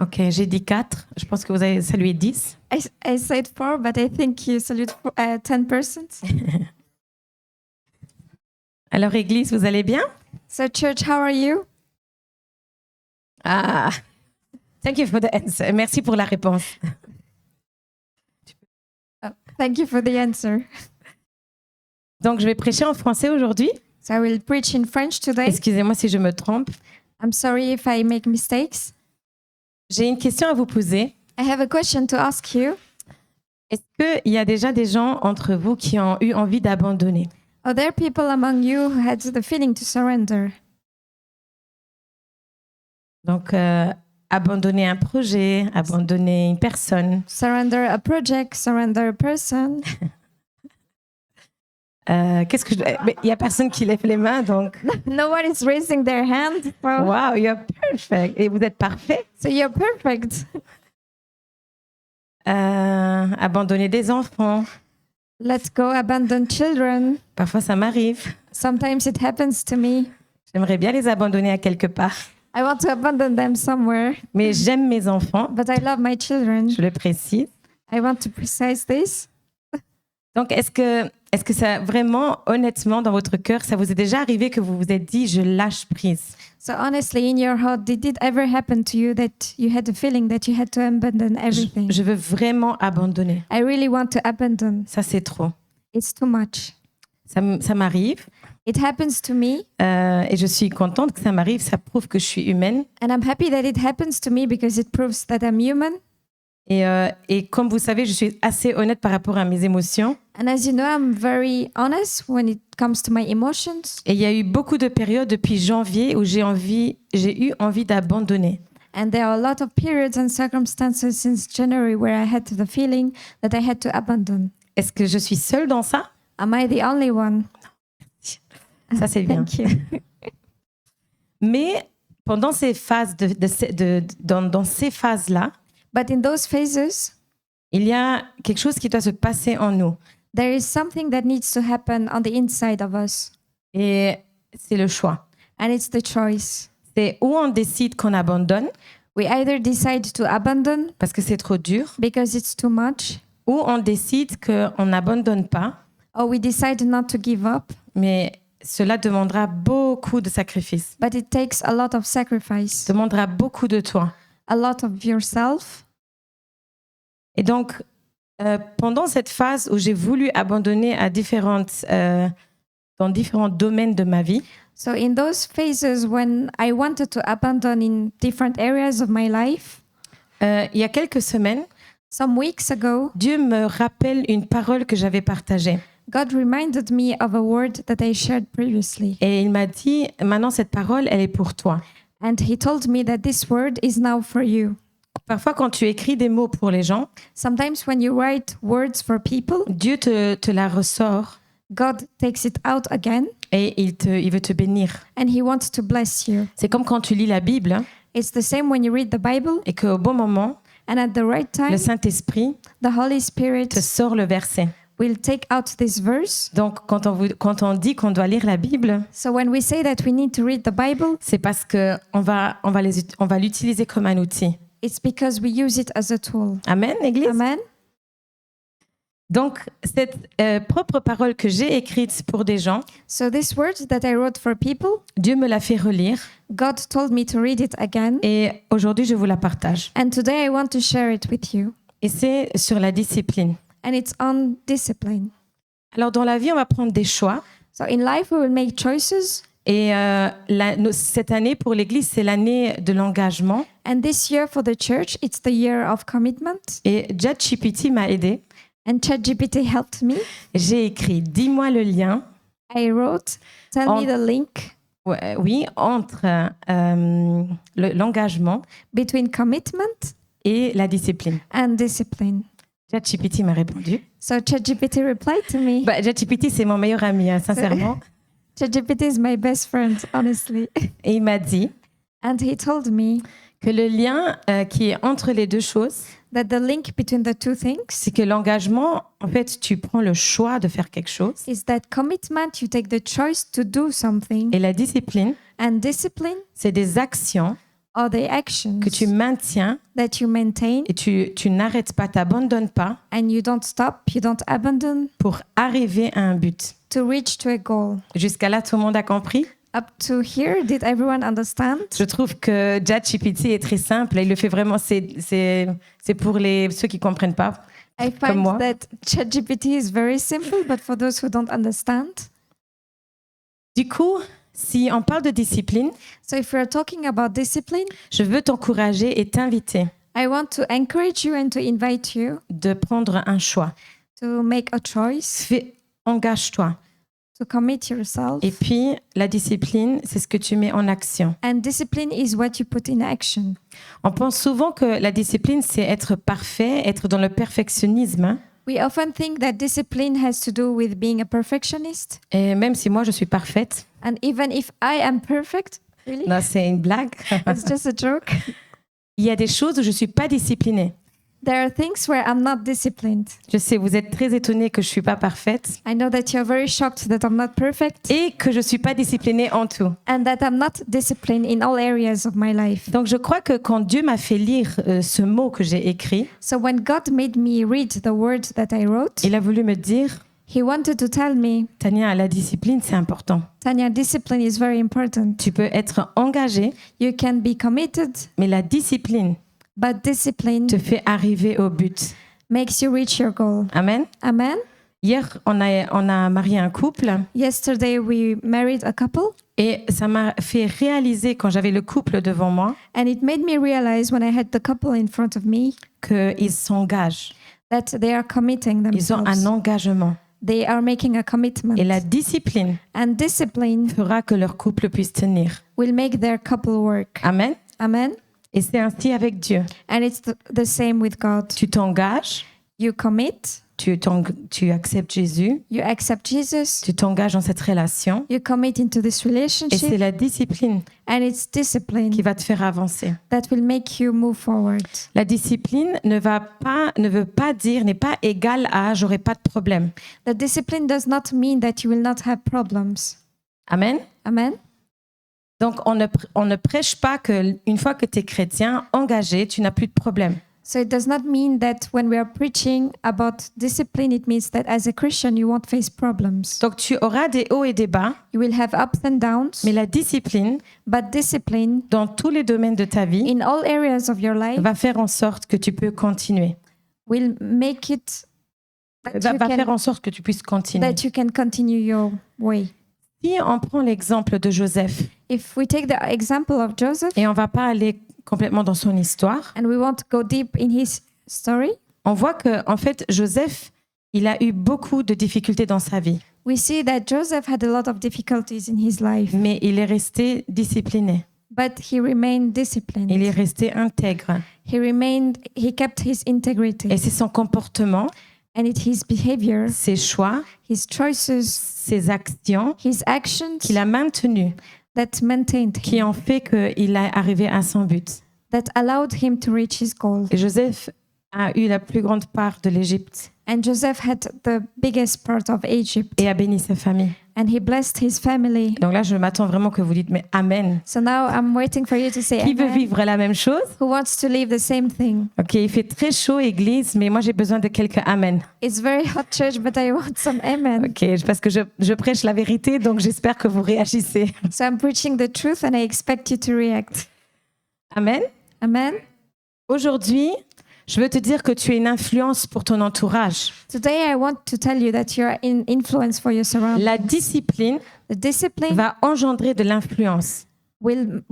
Ok, j'ai dit 4. Je pense que vous avez salué 10. I said 4, but I think you salute 10 persons. Alors, Église, vous allez bien? So church, how are you? Ah, thank you for the answer. Merci pour la réponse. Thank you for the answer. Donc, je vais prêcher en français aujourd'hui. So I will preach in French today. Excusez-moi si je me trompe. I'm sorry if I make mistakes. J'ai une question à vous poser. I have a question to ask you. Est-ce qu'il y a déjà des gens entre vous qui ont eu envie d'abandonner? Are there people among you who had the feeling to surrender? Donc, abandonner un projet, abandonner une personne. Surrender a project, surrender a person. Qu'est-ce que mais il y a personne qui lève les mains, donc. No one is raising their hand. Well, Wow, you're perfect. Et vous êtes parfait. so you're perfect. Abandonner des enfants. Let's go abandon children. Parfois, ça m'arrive. Sometimes it happens to me. J'aimerais bien les abandonner à quelque part. I want to abandon them somewhere, Mais j'aime mes enfants, but I love my children. je le précise. I want to precise this. Donc, est-ce que ça, vraiment, honnêtement, dans votre cœur, ça vous est déjà arrivé que vous vous êtes dit, je lâche prise? So honestly, in your heart, did it ever happen to you that you had the feeling that you had to abandon everything? Je veux vraiment abandonner. I really want to abandon. Ça, c'est trop. It's too much. Ça m'arrive It happens to me, et je suis contente que ça m'arrive. Ça prouve que je suis humaine. and I'm happy that it happens to me because it proves that I'm human. Et comme vous savez, je suis assez honnête par rapport à mes émotions. And as you know, I'm very honest when it comes to my emotions. Et il y a eu beaucoup de périodes depuis janvier où j'ai eu envie d'abandonner. And there are a lot of periods and circumstances since January where I had the feeling that I had to abandon. Est-ce que je suis seule dans ça? Am I the only one? Ça, c'est bien. Thank you. Mais pendant ces phases, dans ces phases-là, But in those phases, il y a quelque chose qui doit se passer en nous. there is something that needs to happen on the inside of us. Et c'est le choix. And it's the choice. C'est où on décide qu'on abandonne We either decide to abandon parce que c'est trop dur, because it's too much, ou on décide qu'on n'abandonne pas, or we decide not to give up. mais cela demandera beaucoup de sacrifices, But it takes a lot of sacrifice, demandera beaucoup de toi. a lot of yourself. Et donc, pendant cette phase où j'ai voulu abandonner dans différents domaines de ma vie, So in those phases when I wanted to abandon in different areas of my life, il y a quelques semaines, some weeks ago, Dieu me rappelle une parole que j'avais partagée. God reminded me of a word that I shared previously. Et il m'a dit, maintenant cette parole, elle est pour toi. And he told me that this word is now for you. Parfois, quand tu écris des mots pour les gens, Sometimes when you write words for people, Dieu te la ressort God takes it out again et il veut te bénir. and he wants to bless you. C'est comme quand tu lis la Bible hein, It's the same when you read the Bible, et qu'au bon moment, and at the right time, le Saint-Esprit the Holy Spirit te sort le verset. will take out this verse. Donc, quand on dit qu'on doit lire la Bible, So when we say that we need to read the Bible, c'est parce qu'on va l'utiliser comme un outil. it's because we use it as a tool. Amen, Église? Amen. Donc, cette propre parole que j'ai écrite pour des gens, So this word that I wrote for people, Dieu me l'a fait relire God told me to read it again. et aujourd'hui, je vous la partage. And today I want to share it with you. Et c'est sur la discipline. And it's on discipline. Alors, dans la vie, on va prendre des choix. So in life we will make choices. Et cette année, pour l'Église, c'est l'année de l'engagement. And this year for the church, it's the year of commitment. Et ChatGPT m'a aidé. And ChatGPT helped me. J'ai écrit « Dis-moi le lien I wrote, tell me the link entre l'engagement between commitment et la discipline. » and discipline. ChatGPT m'a répondu. So ChatGPT replied to me. ChatGPT, c'est mon meilleur ami, hein, sincèrement. ChatGPT is my best friend, honestly. Et il m'a dit And he told me que le lien qui est entre les deux choses, that the link between the two things c'est que l'engagement, en fait, tu prends le choix de faire quelque chose. is that commitment, you take the choice to do something, Et la discipline, and discipline c'est des actions are the actions que tu maintiens that you maintain et tu n'arrêtes pas, t'abandonnes pas and you don't stop, you don't abandon pour arriver à un but. to reach to a goal. Jusqu'à là, tout le monde a compris? Up to here, did everyone understand? Je trouve que ChatGPT est très simple. Il le fait vraiment, c'est pour ceux qui ne comprennent pas. I Comme find moi. that ChatGPT is very simple, but for those who don't understand. Du coup, si on parle de discipline, So if we're talking about discipline, je veux t'encourager et t'inviter I want to encourage you and to invite you de prendre un choix. to make a choice, Engage-toi. to commit yourself. Et puis, la discipline, c'est ce que tu mets en action. And discipline is what you put in action. On pense souvent que la discipline, c'est être parfait, être dans le perfectionnisme. Hein. We often think that discipline has to do with being a perfectionist. Et même si moi, je suis parfaite, And even if I am perfect, really, non, c'est une blague. it's just a joke. Il y a des choses où je ne suis pas disciplinée. There are things where I'm not disciplined. Je sais, vous êtes très étonnés que je ne suis pas parfaite I know that you're very shocked that I'm not perfect et que je ne suis pas disciplinée en tout. and that I'm not disciplined in all areas of my life. Donc, je crois que quand Dieu m'a fait lire ce mot que j'ai écrit, So when God made me read the word that I wrote, il a voulu me dire, He wanted to tell me, Tania, la discipline, c'est important. Tanya, discipline is very important. Tu peux être engagée, You can be committed, mais la discipline but discipline te fait arriver au but. makes you reach your goal. Amen. Amen. Hier, on a marié un couple Yesterday we married a couple, et ça m'a fait réaliser quand j'avais le couple devant moi and it made me realize when I had the couple in front of me qu'ils s'engagent. that they are committing Ils ont themselves. un engagement. They are making a commitment. Et la discipline And discipline fera que leur couple puisse tenir. will make their couple work. Amen. Amen. Et c'est ainsi avec Dieu. And it's the same with God. Tu t'engages, You commit, tu acceptes Jésus, you accept Jesus, tu t'engages dans cette relation you commit into this et c'est relationship, la discipline and it's discipline qui va te faire avancer. that will make you move forward. La discipline ne veut pas dire, n'est pas égale à j'aurai pas de problème. The discipline does not mean that you will not have problems. Amen. Amen. Donc on ne prêche pas que une fois que tu es chrétien, engagé, tu n'as plus de problème. So it does not mean that when we are preaching about discipline, it means that as a Christian, you won't face problems. Donc tu auras des hauts et des bas, You will have ups and downs, mais la discipline but discipline dans tous les domaines de ta vie in all areas of your life va faire en sorte que tu peux continuer. will make it Va faire en sorte que tu puisses continuer. that you can continue your way. Si on prend l'exemple de Joseph, If we take the example of Joseph, et on va pas aller complètement dans son histoire, and we want to go deep in his story, on voit que en fait Joseph, il a eu beaucoup de difficultés dans sa vie, we see that Joseph had a lot of difficulties in his life, mais il est resté discipliné, but he remained disciplined. il est resté intègre, He kept his integrity, et c'est son comportement, and his behavior, ses choix, his choices, ses actions his actions qu'il a maintenues, that maintained qui him, ont fait qu'il est arrivé à son but. that allowed him to reach his goal. Et Joseph a eu la plus grande part de l'Égypte And Joseph had the biggest part of Egypt, et a béni sa famille. and he blessed his family. Donc là, je m'attends vraiment que vous dites, mais Amen. So now I'm waiting for you to say Qui veut amen. vivre la même chose? Who wants to live the same thing? Ok, il fait très chaud, église, mais moi j'ai besoin de quelques Amen. It's very hot church, but I want some amen. Ok, parce que je prêche la vérité, donc j'espère que vous réagissez. So I'm preaching the truth, and I expect you to react. Amen. Amen. Aujourd'hui, je veux te dire que tu es une influence pour ton entourage. Today I want to tell you that you're an influence for your surroundings. La discipline The discipline va engendrer de l'influence. will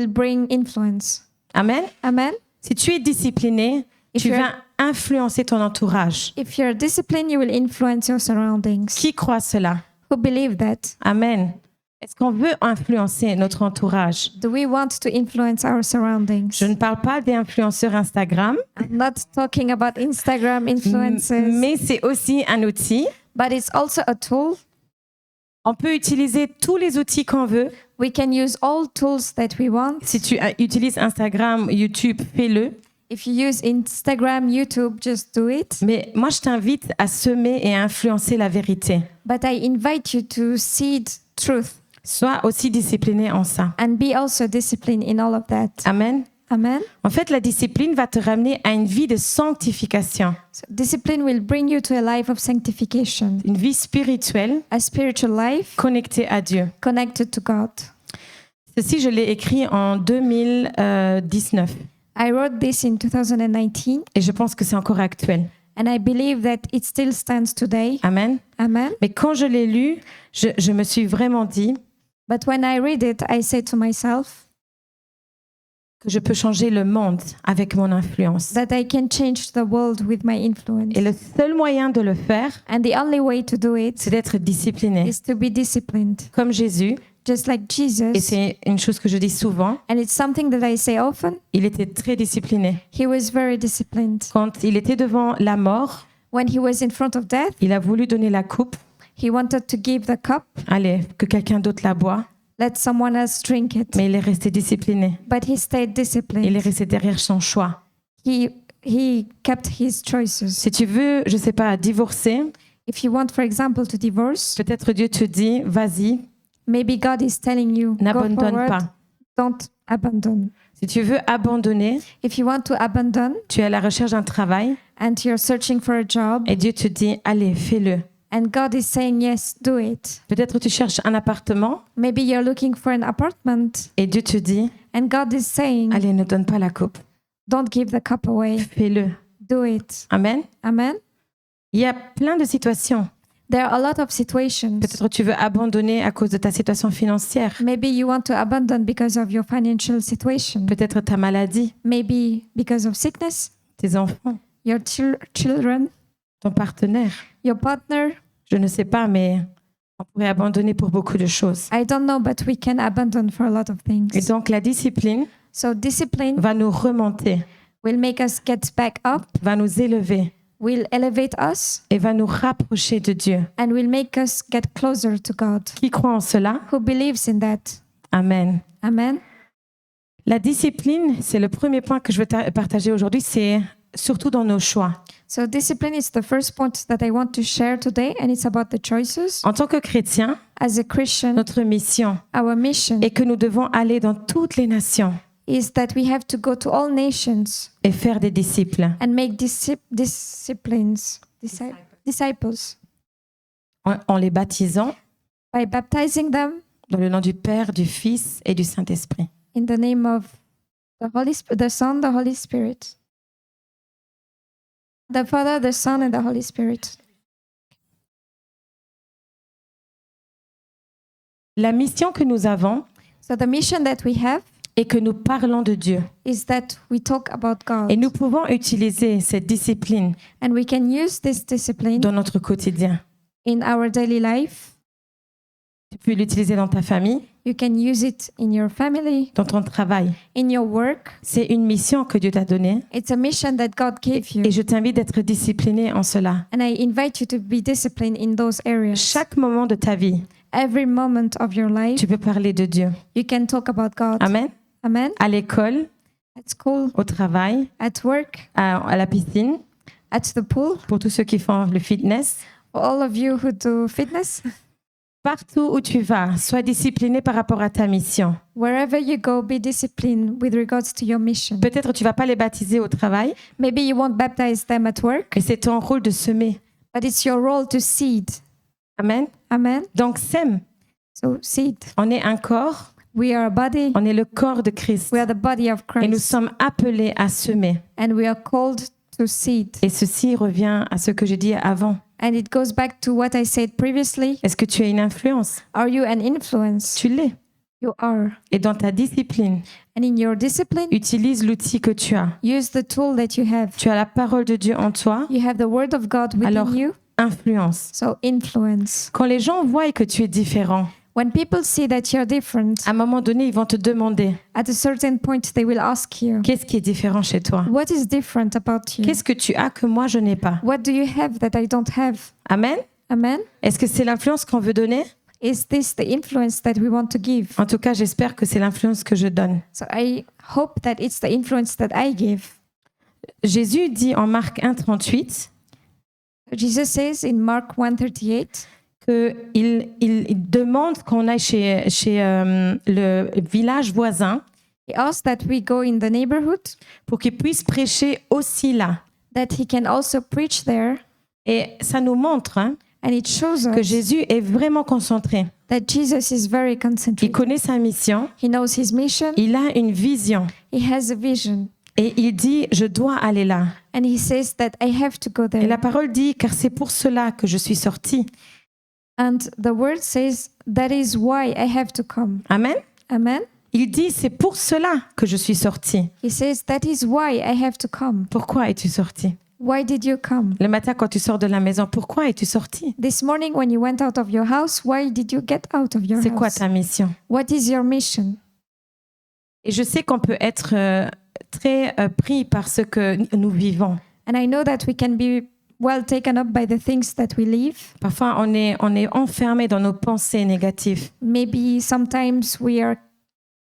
bring influence. Amen. Amen. Si tu es discipliné, If tu you're- vas influencer ton entourage. If you're disciplined, you will influence your surroundings. Qui croit cela? Who believe that? Amen. Est-ce qu'on veut influencer notre entourage? Do we want to influence our surroundings? Je ne parle pas des influenceurs Instagram, I'm not talking about Instagram influences, mais c'est aussi un outil. but it's also a tool. On peut utiliser tous les outils qu'on veut. We can use all tools that we want. Si tu utilises Instagram, YouTube, fais-le. If you use Instagram, YouTube, just do it. Mais moi, je t'invite à semer et à influencer la vérité. But I invite you to seed truth. Sois aussi discipliné en ça. and be also disciplined in all of that. Amen. Amen. En fait, la discipline va te ramener à une vie de sanctification, So discipline will bring you to a life of sanctification, une vie spirituelle a spiritual life connectée à Dieu. connected to God. Ceci, je l'ai écrit en 2019 I wrote this in 2019, et je pense que c'est encore actuel. and I believe that it still stands today. Amen. Amen. Mais quand je l'ai lu, je me suis vraiment dit But when I read it, I say to myself que je peux changer le monde avec mon influence. that I can change the world with my influence. Et le seul moyen de le faire, And the only way to do it c'est d'être discipliné, is to be disciplined, comme Jésus. just like Et Jesus. c'est une chose que je dis souvent, And it's something that I say often. il était très discipliné. He was very disciplined. Quand il était devant la mort, When he was in front of death, il a voulu donner la coupe. he wanted to give the cup, Allez, que quelqu'un d'autre la boit. let someone else drink it. Mais il est resté discipliné. But he stayed Il est disciplined. resté derrière son choix. He kept his choices. Si tu veux, je sais pas, divorcer, If you want, for example, to divorce, peut-être Dieu te dit, vas-y, maybe God is telling you, go n'abandonne forward, pas. don't abandon. Si tu veux abandonner, If you want to abandon tu es à la recherche d'un travail and you're searching for a job, et Dieu te dit, allez, fais-le. and God is saying, yes, do it. Peut-être tu cherches un appartement Maybe you're looking for an apartment, et Dieu te dit, and God is saying, allez, ne donne pas la coupe. don't give the cup away, Fais-le. do it. Amen. Amen. Il y a plein de situations. There are a lot of situations. Peut-être tu veux abandonner à cause de ta situation financière. Maybe you want to abandon because of your financial situation. Peut-être ta maladie, Maybe because of sickness, tes enfants, your children, ton partenaire. your partner. Je ne sais pas, mais on pourrait abandonner pour beaucoup de choses. I don't know, but we can abandon for a lot of Et things. donc la discipline So discipline va nous remonter, will make us get back up, va nous élever will elevate us, et va nous rapprocher de Dieu. and will make us get closer to God. Qui croit en cela? Who believes in that? Amen. Amen. La discipline, c'est le premier point que je veux partager aujourd'hui, c'est surtout dans nos choix. So discipline is the first point that I want to share today, and it's about the choices. En tant que chrétiens, As a Christian, notre mission our mission est que nous devons aller dans toutes les nations is that we have to go to all nations et faire des disciples and make disciples en les baptisant by baptizing them dans le nom du Père, du Fils et du Saint-Esprit. in the name of the Son, the Holy Spirit. The Father, the Son, and the Holy Spirit. La mission que nous avons So the mission that we have est que nous parlons de Dieu. is that we talk about God. Et nous pouvons utiliser cette discipline And we can use this discipline dans notre quotidien. in our daily life. Tu peux l'utiliser dans ta famille, You can use it in your family, dans ton travail. in your work. C'est une mission que Dieu t'a donnée It's a mission that God gave you. et je t'invite d'être discipliné en cela. And I invite you to be disciplined in those areas. Chaque moment de ta vie, Every moment of your life, tu peux parler de Dieu. you can talk about God. Amen. Amen. À l'école, At school, au travail, at work, à la piscine, at the pool. pour tous ceux qui font le fitness. For all of you who do fitness, Partout où tu vas, sois discipliné par rapport à ta mission. wherever you go, be disciplined with regards to your mission. Peut-être tu vas pas les baptiser au travail, Maybe you won't baptize them at work, mais c'est ton rôle de semer. but it's your role to seed. Amen. Amen. Donc sème. So seed. On est un corps, We are a body. on est le corps de Christ. We are the body of Et nous Christ. sommes appelés à semer. And we are called to seed. Et ceci revient à ce que j'ai dit avant. And it goes back to what I said previously. Est-ce que tu as une influence? Are you an influence? Tu l'es. You are. Et dans ta discipline, And in your discipline, utilise l'outil que tu as. use the tool that you have. Tu as la parole de Dieu en toi. You have the word of God within Alors, you. influence. So influence. Quand les gens voient que tu es différent, When people see that you're different, à un moment donné, ils vont te demander at a certain point they will ask you, qu'est-ce qui est différent chez toi? what is different about you? Qu'est-ce que tu as que moi je n'ai pas? What do you have that I don't have? Amen. Amen. Est-ce que c'est l'influence qu'on veut donner? Is this the influence that we want to give? En tout cas, j'espère que c'est l'influence que je donne. So I hope that it's the influence that I give. Jésus dit en Marc 1,38 Jesus says in Mark 1:38 il demande qu'on aille chez le village voisin He asks that we go in the neighborhood, pour qu'il puisse prêcher aussi là. that he can also preach there. Et ça nous montre And it shows que us Jésus est vraiment concentré. that Jesus is very Il concentrated. connaît sa mission, He knows his mission. il a une vision He has a vision. et il dit, je dois aller là. And he says that I have to go Et there. la parole dit, car c'est pour cela que je suis sorti. And the word says that is why I have to come. Amen. Amen. Il dit, c'est pour cela que je suis sorti. He says that is why I have to come. Pourquoi es-tu sorti? Why did you come? Le matin, quand tu sors de la maison, pourquoi es-tu sorti? This morning when you went out of your house, why did you get out of your C'est quoi house? ta mission? What is your mission? Et je sais qu'on peut être très pris par ce que nous vivons. And I know that we can be well taken up by the things that we live. Parfois, on est enfermé dans nos pensées négatives. Maybe sometimes we are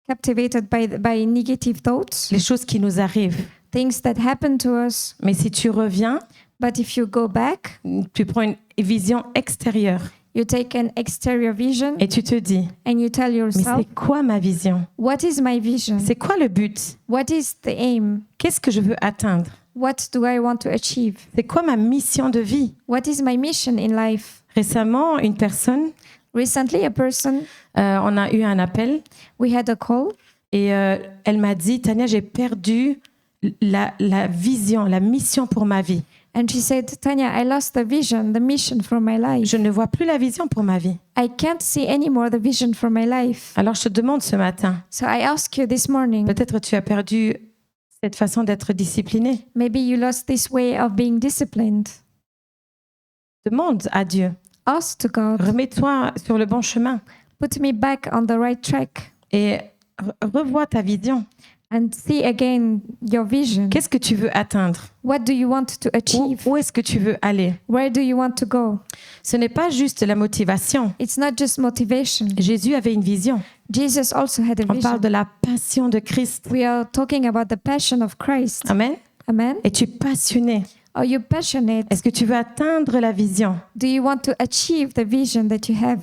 captivated by negative thoughts, Les choses qui nous arrivent. things that happen to us. Mais si tu reviens, But if you go back, tu prends une vision extérieure you take an exterior vision et tu te dis, and you tell mais yourself, c'est quoi ma vision? what is my vision? C'est quoi le but? What is the aim? Qu'est-ce que je veux atteindre? What do I want to achieve? C'est quoi ma mission de vie? What is my mission in life? Récemment, une personne, Recently, a person, on a eu un appel we had a call, et elle m'a dit, Tania, j'ai perdu la vision, la mission pour ma vie. and she said, Tanya, I lost the vision, the mission for my life. Je ne vois plus la vision pour ma vie. I can't see anymore the vision for my life. Alors je te demande ce matin, So I ask you this morning, peut-être tu as perdu cette façon d'être discipliné. maybe you lost this way of being disciplined. Demande à Dieu, Ask to God, remets-toi sur le bon chemin put me back on the right track et revois ta vision. and see again your vision. Qu'est-ce que tu veux atteindre? What do you want to achieve? Où est-ce que tu veux aller? Where do you want to go? Ce n'est pas juste la motivation. It's not just motivation. Jésus avait une vision. Jesus also had a On parle vision. de la passion de Christ. We are talking about the passion of Christ. Amen. Amen. Es-tu passionné? Are you passionate? Est-ce que tu veux atteindre la vision? Do you want to achieve the vision that you have?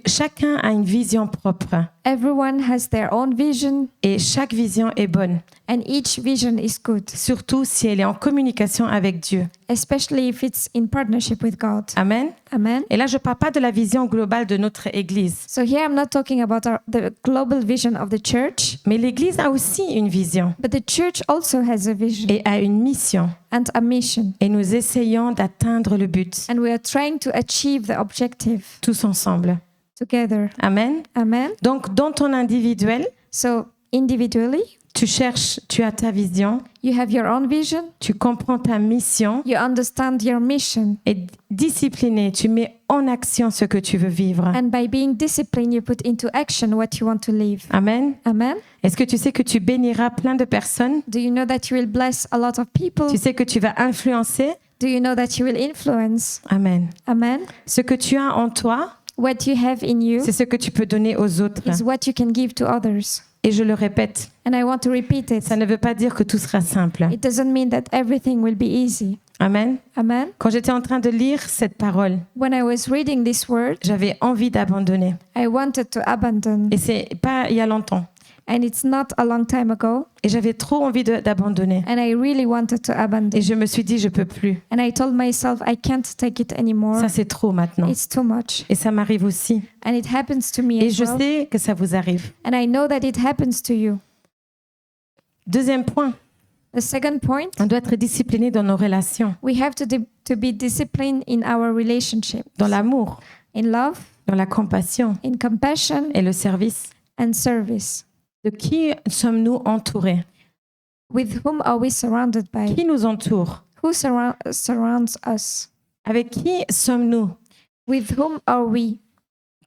Chacun a une vision propre Everyone has their own vision et chaque vision est bonne, and each vision is good, surtout si elle est en communication avec Dieu. especially if it's in partnership with God. Amen. Amen. Et là, je ne parle pas de la vision globale de notre Église, So here I'm not talking about the global vision of the church, mais l'Église a aussi une vision but the church also has a vision et a une mission. and a mission. Et nous essayons d'atteindre le but, And we are trying to achieve the objective tous ensemble. together. Amen. Amen. Donc, dans ton individuel, So individually, tu cherches, tu as ta vision, you have your own vision, tu comprends ta mission you understand your mission, et discipliné, tu mets en action ce que tu veux vivre. and by being disciplined, you put into action what you want to live. Amen. Amen. Est-ce que tu sais que tu béniras plein de personnes? Do you know that you will bless a lot of people? Tu sais que tu vas influencer? Do you know that you will influence? Amen. Amen. Ce que tu as en toi, What you have in you c'est ce que tu peux donner aux autres. is what you can give to others. Et je le répète, And I want to repeat it. ça ne veut pas dire que tout sera simple. It doesn't mean that everything will be easy. Amen. Amen. Quand j'étais en train de lire cette parole, When I was reading this word, j'avais envie d'abandonner. I wanted to abandon. Et c'est pas il y a longtemps. And it's not a long time ago. Et j'avais trop envie d'abandonner. And I really wanted to abandon. Et je me suis dit, je peux plus. And I told myself, I can't take it anymore. Ça, c'est trop maintenant. It's too much. Et ça m'arrive aussi. And it happens to me Et as je well. sais que ça vous arrive. And I know that it happens to you. Deuxième point, The second point, on doit être discipliné dans nos relations, we have to be disciplined in our relationship, dans l'amour, in love, dans la compassion in compassion, et le service. and service. De qui sommes-nous entourés? With whom are we surrounded by? Qui nous entoure? Who surrounds us? Avec qui sommes-nous? With whom are we?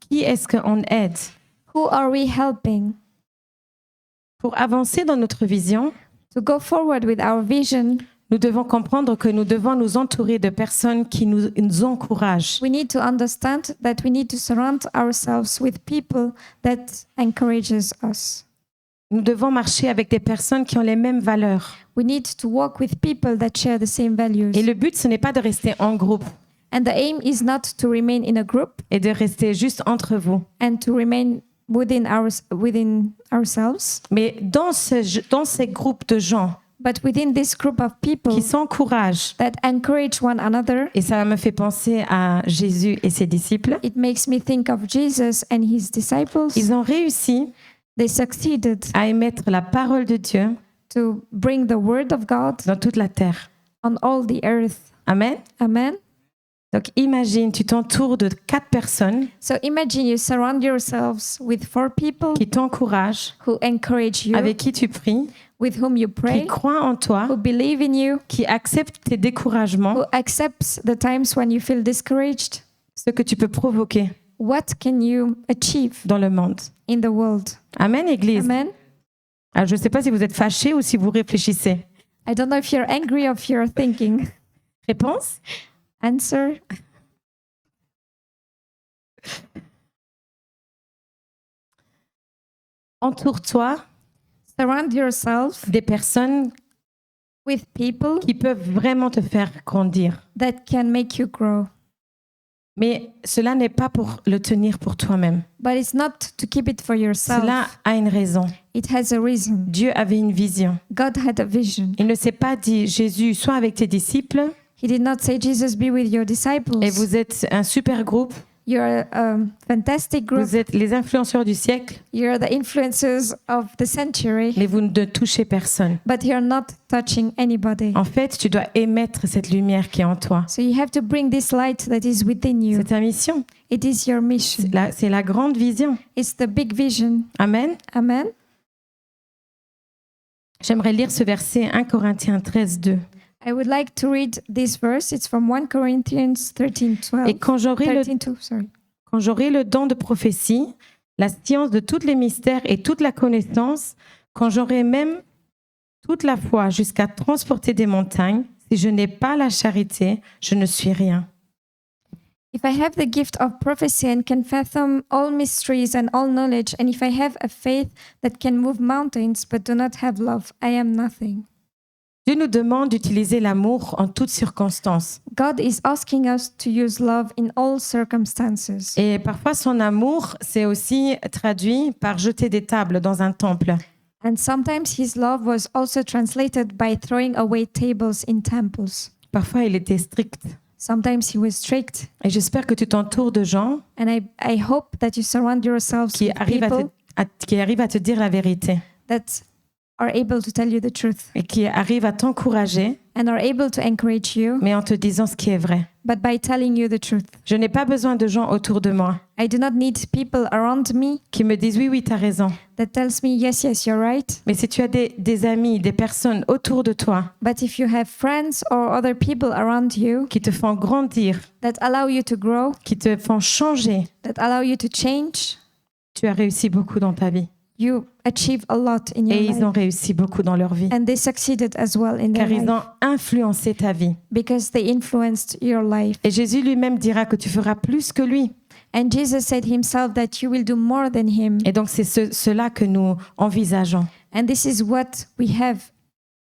Qui est-ce qu'on aide? Who are we helping? Pour avancer dans notre vision, To go forward with our vision, nous devons comprendre que nous devons nous entourer de personnes qui nous encouragent. we need to understand that we need to surround ourselves with people that encourages us. Nous devons marcher avec des personnes qui ont les mêmes valeurs. We need to walk with people that share the same values. Et le but, ce n'est pas de rester en groupe. And the aim is not to remain in a group et de rester juste entre vous. and to remain within ourselves, Mais dans ces groupes de gens but within this group of people qui s'encouragent, that encourage one another. et ça me fait penser à Jésus et ses disciples, It makes me think of Jesus and his disciples. ils ont réussi They succeeded à émettre la parole de Dieu to bring the word of God dans toute la terre. on all the earth. Amen. Amen. Donc imagine, tu t'entoures de 4 personnes So imagine you surround yourselves with 4 people qui t'encouragent, who encourage you, avec qui tu pries, with whom you qui pray, croient en toi, who believe in you, qui acceptent tes découragements, who accepts the times when you feel discouraged. ce que tu peux provoquer What can you achieve dans le monde. in the world? Amen, Église. Amen. Alors, je ne sais pas si vous êtes fâchés ou si vous réfléchissez. I don't know if you're angry or if you're thinking. Réponse? Answer. Entoure-toi Surround yourself des personnes with people qui peuvent vraiment te faire grandir. that can make you grow. Mais cela n'est pas pour le tenir pour toi-même. But it's not to keep it for yourself. Cela a une raison. It has a reason. Dieu avait une vision. God had a vision. Il ne s'est pas dit, Jésus, sois avec tes disciples He did not say, Jesus, be with your et disciples. vous êtes un super groupe, You're a fantastic group. vous êtes les influenceurs du siècle, You're the influencers of the century. mais vous ne touchez personne. But you're not touching anybody. En fait, tu dois émettre cette lumière qui est en toi. So you have to bring this light that is within you. C'est ta mission. It is your mission. C'est la grande vision. It's the big vision. Amen. Amen. J'aimerais lire ce verset 1 Corinthiens 13, 2. I would like to read this verse. It's from 1 Corinthians 13:12. Et quand j'aurai 13:2, sorry. Quand j'aurai le don de prophétie, la science de tous les mystères et toute la connaissance, quand j'aurai même toute la foi jusqu'à transporter des montagnes, si je n'ai pas la charité, je ne suis rien. If I have the gift of prophecy and can fathom all mysteries and all knowledge, and if I have a faith that can move mountains but do not have love, I am nothing. Dieu nous demande d'utiliser l'amour en toutes circonstances. God is asking us to use love in all circumstances. Et parfois, son amour, c'est aussi traduit par jeter des tables dans un temple. And sometimes his love was also translated by throwing away tables in temples. Parfois, il était strict. Sometimes he was strict. Et j'espère que tu t'entoures de gens And I hope that you surround yourselves qui with arrivent people qui arrivent à te dire la vérité that are able to tell you the truth et qui arrivent à t'encourager, and are able to encourage you, mais en te disant ce qui est vrai. but by telling you the truth. Je n'ai pas besoin de gens autour de moi I do not need people around me qui me disent oui, tu as raison. that tells me, yes, you're right. Mais si tu as des amis, des personnes autour de toi But if you have friends or other people around you qui te font grandir, that allow you to grow, qui te font changer, that allow you to change, tu as réussi beaucoup dans ta vie. you achieve a lot in Et your ils ont life. réussi beaucoup dans leur vie. And they succeeded as well in their Car ils life ont influencé ta vie. because they influenced your life. Et Jésus lui-même dira que tu feras plus que lui. And Jesus said himself that you will do more than him. Et donc c'est cela que nous envisageons. And this is what we have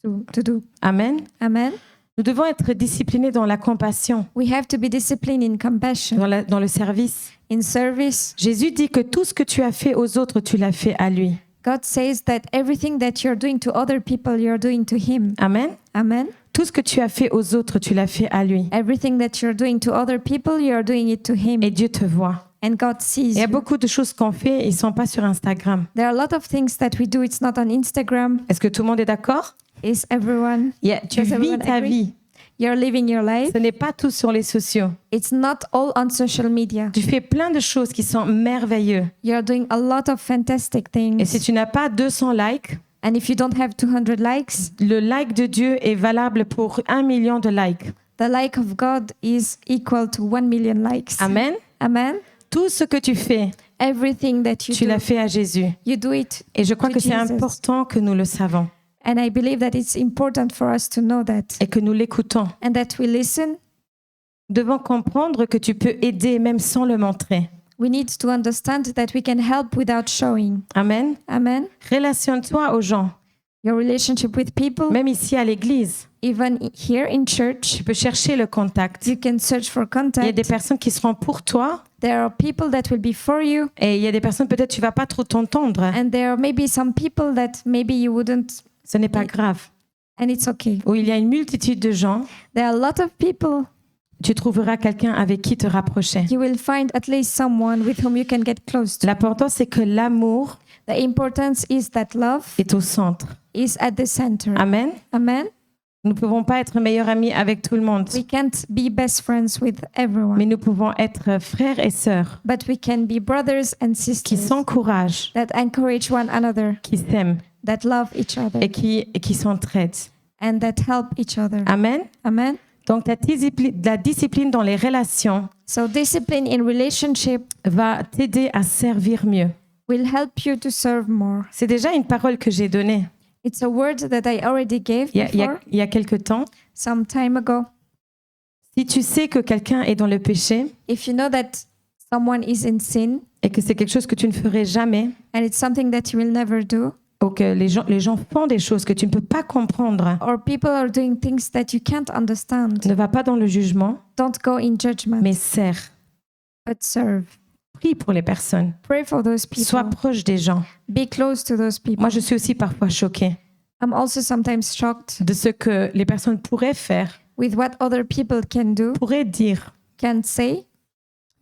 to do. Amen. Amen. Nous devons être disciplinés dans la compassion, We have to be disciplined in compassion, dans le service. in service. Jésus dit que tout ce que tu as fait aux autres, tu l'as fait à lui. God says that everything that you're doing to other people, you're doing to him. Amen. Amen. Tout ce que tu as fait aux autres, tu l'as fait à lui. Everything that you're doing to other people, you're doing it to him. Et Dieu te voit. And God sees Il y a you. beaucoup de choses qu'on fait, ils ne sont pas sur Instagram. There are a lot of things that we do. It's not on Instagram. Est-ce que tout le monde est d'accord? Is everyone? Tu Does vis everyone ta agree? vie. You're living your life. Ce n'est pas tout sur les sociaux. It's not all on social media. Tu fais plein de choses qui sont merveilleuses. You're doing a lot of fantastic Et si things. tu n'as pas 200 likes, And if you don't have 200 likes, le like de Dieu est valable pour 1 million de likes. the like of God is equal to 1 million likes. Amen. Amen. Tout ce que tu fais, Everything that you tu l'as do, fait à Jésus. you do it. Et je crois To que c'est Jesus. important que nous le savons And I believe that it's important for us to know that et que nous l'écoutons. and that we listen. Nous devons comprendre que tu peux aider même sans le montrer. We need to understand that we can help without showing. Amen. Amen. Relationne-toi aux gens. your relationship with people, Même ici à l'église, even here in church, tu peux chercher le contact. you can search for Il y a contact. des personnes qui seront pour toi There are people that will be for you, et il y a des personnes peut-être tu vas pas trop t'entendre. and there may be some people that maybe you wouldn't, Ce n'est pas grave. and it's okay. Où il y a une multitude de gens, There are a lot of people. tu trouveras quelqu'un avec qui te rapprocher. You will find at least someone with whom you can get close to. L'important, c'est que l'amour The importance is that love est au centre. is at the center. Amen. Amen. Nous ne pouvons pas être meilleurs amis avec tout le monde, We can't be best friends with everyone, mais nous pouvons être frères et sœurs but we can be brothers and qui sisters s'encouragent, that encourage one another, qui s'aiment that love each other, et qui s'entraident. and that help each other. Amen. Amen. Donc la discipline dans les relations So discipline in relationship va t'aider à servir mieux. will help you to serve more. C'est déjà une parole que j'ai donnée It's a word that I already gave before, il y a quelque temps. some time ago. Si tu sais que quelqu'un est dans le péché If you know that someone is in sin et que c'est quelque chose que tu ne ferais jamais, and it's something that you will never do, ou que les gens font des choses que tu ne peux pas comprendre, or people are doing things that you can't understand, ne va pas dans le jugement, don't go in judgment, mais sers. but serve. Prie pour les personnes. Pray for those people. Sois proche des gens. Be close to those people. Moi, je suis aussi parfois choquée I'm also sometimes shocked de ce que les personnes pourraient faire, with what other people can do, pourraient dire. can say,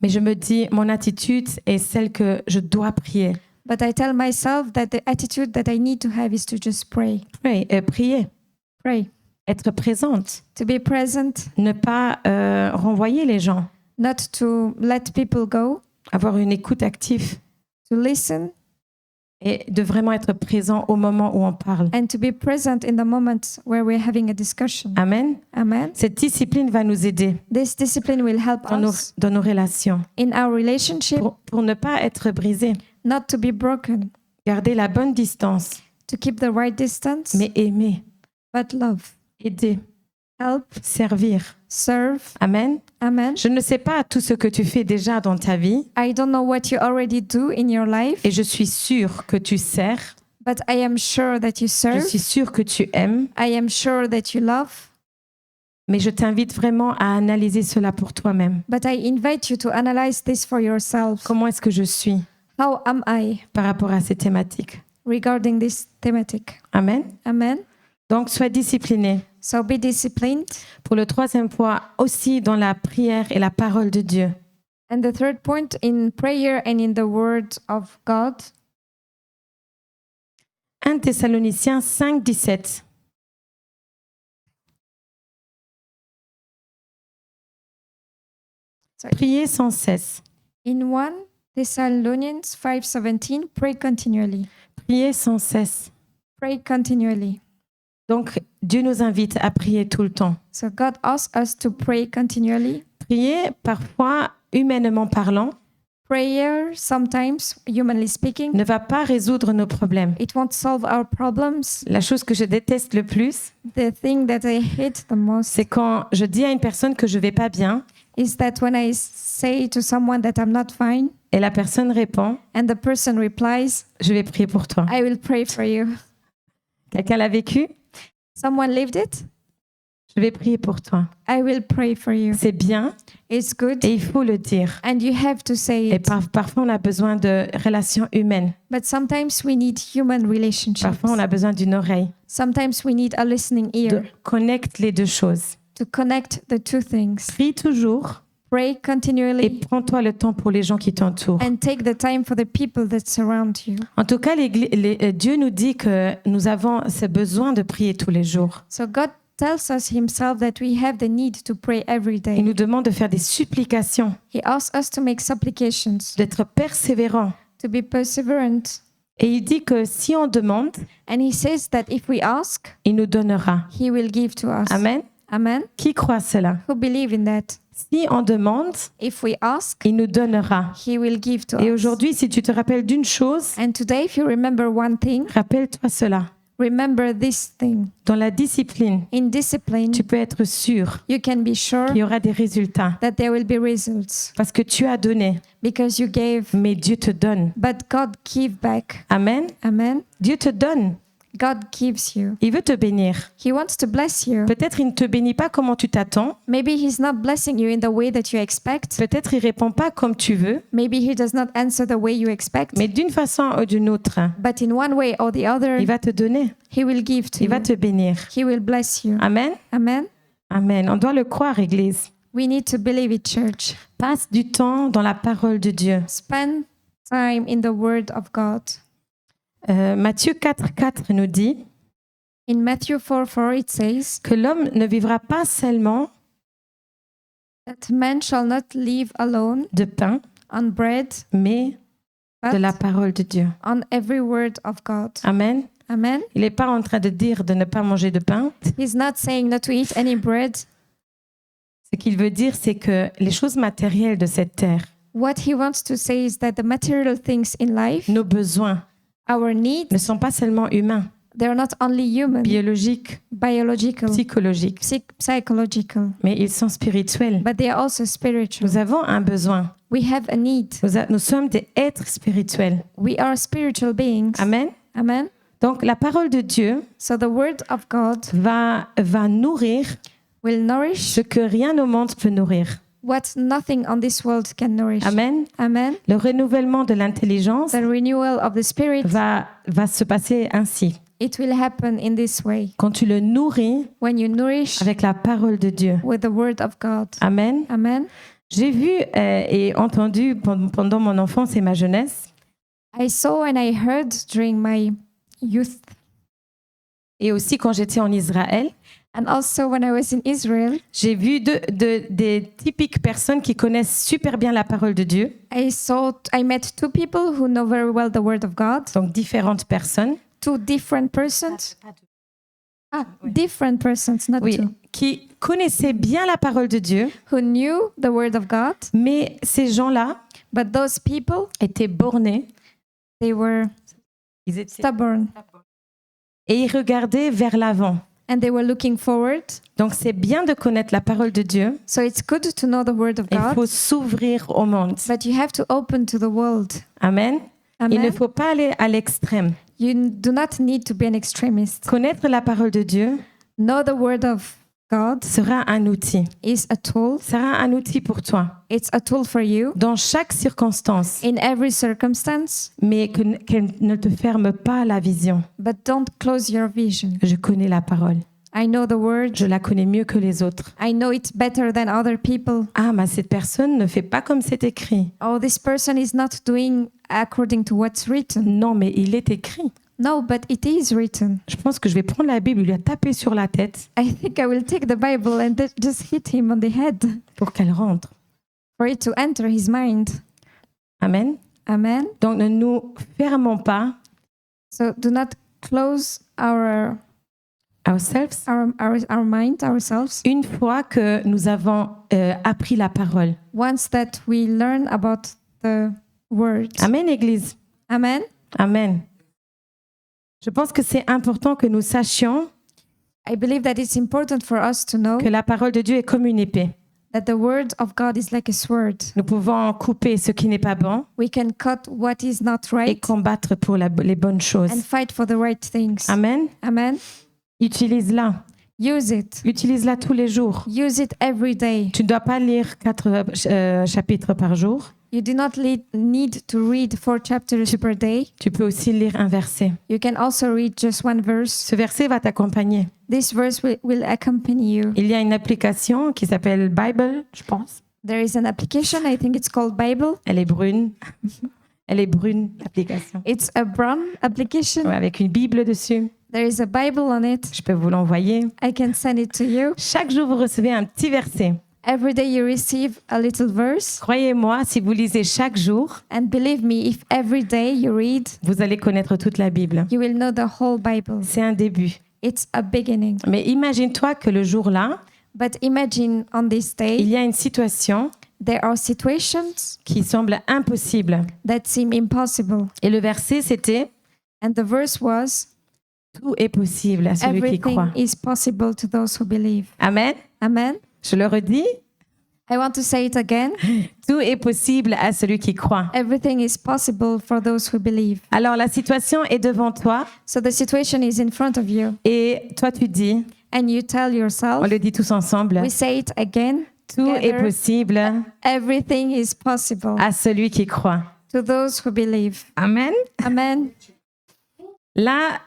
Mais je me dis, mon attitude est celle que je dois prier. but I tell myself that the attitude that I need to have is to just pray. Prier, Pray. être présente, To be present, ne pas renvoyer les gens, not to let people go, avoir une écoute active to listen, et de vraiment être présent au moment où on parle. and to be present in the moment where we're having a discussion. Amen. Amen. Cette discipline va nous aider This discipline will help us dans nos relations in our relationship pour ne pas être brisé. not to be broken, Garder la bonne distance, to keep the right distance, mais aimer, but love, aider, help, servir. serve. Amen. Amen. Je ne sais pas tout ce que tu fais déjà dans ta vie I don't know what you already do in your life, et je suis sûre que tu sers, but I am sure that you je serve. suis sûre que tu aimes, I am sure that you love, mais je t'invite vraiment à analyser cela pour toi-même. but I invite you to analyze this for yourself. Comment est-ce que je suis How am I par rapport à ces thématiques? regarding this thematic? Amen. Amen. Donc, sois discipliné. So be disciplined. Pour le troisième point, aussi dans la prière et la parole de Dieu. And the third point, in prayer and in the word of God. 1 Thessaloniciens 5, 17. Priez sans cesse. In 1 Thessalonians 5:17, pray continually. Priez sans cesse. Pray continually. Donc, Dieu nous invite à prier tout le temps. So God asks us to pray continually. Prier, parfois, humainement parlant, Prayer, sometimes, humanly speaking, ne va pas résoudre nos problèmes. it won't solve our problems. La chose que je déteste le plus, The thing that I hate the most c'est quand je dis à une personne que je vais pas bien is that when I say to someone that I'm not fine et la personne répond, and the person replies, je vais prier pour toi. I will pray for you. Quelqu'un l'a vécu? Someone lived it? Je vais prier pour toi. I will pray for you. C'est bien It's good et il faut le dire. and you have to say Et it. parfois, on a besoin de relations humaines. But sometimes we need human relationships. Parfois, on a besoin d'une oreille. Sometimes we need a listening ear Connecte les deux choses. to connect the two things. Prie toujours Pray et continually prends-toi le temps pour les gens qui t'entourent. and take the time for the people that surround you. En tout cas, Dieu nous dit que nous avons ce besoin de prier tous les jours. So God tells us himself that we have the need to pray every Il day. nous demande de faire des supplications, He asks us to make supplications, d'être persévérants. to be perseverant. Et il dit que si on demande, And he says that if we ask, il nous donnera. he will give to us. Amen. Amen. Qui croit cela? Who believe in that? Si on demande, If we ask, il nous donnera. he will give to Et us. aujourd'hui, si tu te rappelles d'une chose, And today, if you remember one thing, rappelle-toi cela. remember this thing. Dans la discipline, In discipline, tu peux être sûr you can be sure qu'il y aura des résultats. that there will be results Parce que tu as donné, because you gave, mais Dieu te donne. but God give back. Amen. Amen. Dieu te donne. God gives you. Il veut te bénir. He wants to bless you. Peut-être il ne te bénit pas comment tu t'attends. Maybe He's not blessing you in the way that you expect. Peut-être il répond pas comme tu veux. Maybe He does not answer the way you expect. Mais d'une façon ou d'une autre, But in one way or the other, il va te donner. He will give to Il va you. te bénir. He will bless you. Amen. Amen. Amen. On doit le croire, Église. We need to believe it, church. Passe du temps dans la parole de Dieu. Spend time in the Word of God. Matthieu 4,4 nous dit In Matthew 4:4 it says que l'homme ne vivra pas seulement that man shall not live alone de pain, on bread, mais de but la parole de Dieu. on every word of God. Amen. Amen. Il n'est pas en train de dire de ne pas manger de pain. He's not saying not to eat any bread. Ce qu'il veut dire, c'est que les choses matérielles de cette terre, What he wants to say is that the material things in life, nos besoins, our needs, ne sont pas seulement humains, they're not only human, biologiques, biological, psychologiques, psychological, mais ils sont spirituels. but they are also spiritual. Nous avons un besoin. We have a need. Nous sommes des êtres spirituels. We are spiritual beings. Amen. Amen. Donc la parole de Dieu So the word of God va nourrir will nourish ce que rien au monde peut nourrir. what nothing on this world can nourish. Amen. Amen. Le renouvellement de l'intelligence The renewal of the spirit, va se passer ainsi. it will happen in this way. Quand tu le nourris When you nourish avec la parole de Dieu. with the word of God. Amen. Amen. J'ai vu et entendu pendant mon enfance et ma jeunesse, I saw and I heard during my youth et aussi quand j'étais en Israël, and also when I was in Israel, j'ai vu des typiques personnes qui connaissent super bien la parole de Dieu, I met two people who know very well the word of God, donc différentes personnes, two different persons. Different persons, not oui, two, qui connaissaient bien la parole de Dieu, who knew the word of God, mais ces gens-là but those people, étaient bornés, they were ils étaient stubborn et ils regardaient vers l'avant. and they were looking forward. Donc c'est bien de connaître la parole de Dieu. So it's good to know the word of Il God, faut s'ouvrir au monde. but you have to open to the world. Amen. Il ne Amen. faut pas aller à l'extrême. You do not need to be an extremist. Connaître la parole de Dieu Know the word of God sera un outil. is a tool. Sera un outil pour toi It's a tool for you dans chaque circonstance, in every circumstance, mais qu'elle ne te ferme pas la vision. but don't close your vision. Je connais la parole. I know the word. Je la connais mieux que les autres. I know it better than other people. Ah, mais cette personne ne fait pas comme c'est écrit. Oh, this person is not doing according to what's written. Non, mais il est écrit. No, but it is written. Je pense que je vais prendre la Bible et lui taper sur la tête I think I will take the Bible and just hit him on the head pour qu'elle rentre. for it to enter his mind. Amen. Amen. Donc ne nous fermons pas So do not close our ourselves mind, ourselves. une fois que nous avons appris la parole. Once that we learn about the word. Amen, Église. Amen. Amen. Je pense que c'est important que nous sachions I believe that it's important for us to know que la parole de Dieu est comme une épée. that the word of God is like a sword. Nous pouvons couper ce qui n'est pas bon We can cut what is not et right combattre pour les bonnes choses. and fight for the right things. Amen. Amen. Utilise-la. Use it. Utilise-la tous les jours. Use it every day. Tu ne dois pas lire 4 chapitres par jour. You do not need to read 4 chapters per day. Tu peux aussi lire un verset. You can also read just one verse. Ce verset va t'accompagner. This verse will accompany you. Il y a une application qui s'appelle Bible, je pense. There is an application, I think it's called Bible. Elle est brune. Elle est brune, l'application. It's a brown application. Ouais, avec une Bible dessus. There is a Bible on it. Je peux vous l'envoyer. I can send it to you. Chaque jour, vous recevez un petit verset. Every day you receive a little verse. Croyez-moi, si vous lisez chaque jour, And believe me, if every day you read, vous allez connaître toute la Bible. you will know the whole Bible. C'est un début. It's a beginning. Mais imagine-toi que le jour-là, But imagine on this il day, y a une situation there are situations qui semble impossible. that seem impossible. Et le verset, c'était And the verse was, « Tout est possible à celui qui everything croit is possible to those who believe. » Amen. Amen. Je le redis. I want to say it again. Tout est possible à celui qui croit. Everything is possible for those who believe. Alors la situation est devant toi So the situation is in front of you, et toi tu dis, and you tell on yourself, le dit tous ensemble, we say it again, tout est together. possible Everything is possible à celui qui croit. to those who believe. Amen. Amen. Là,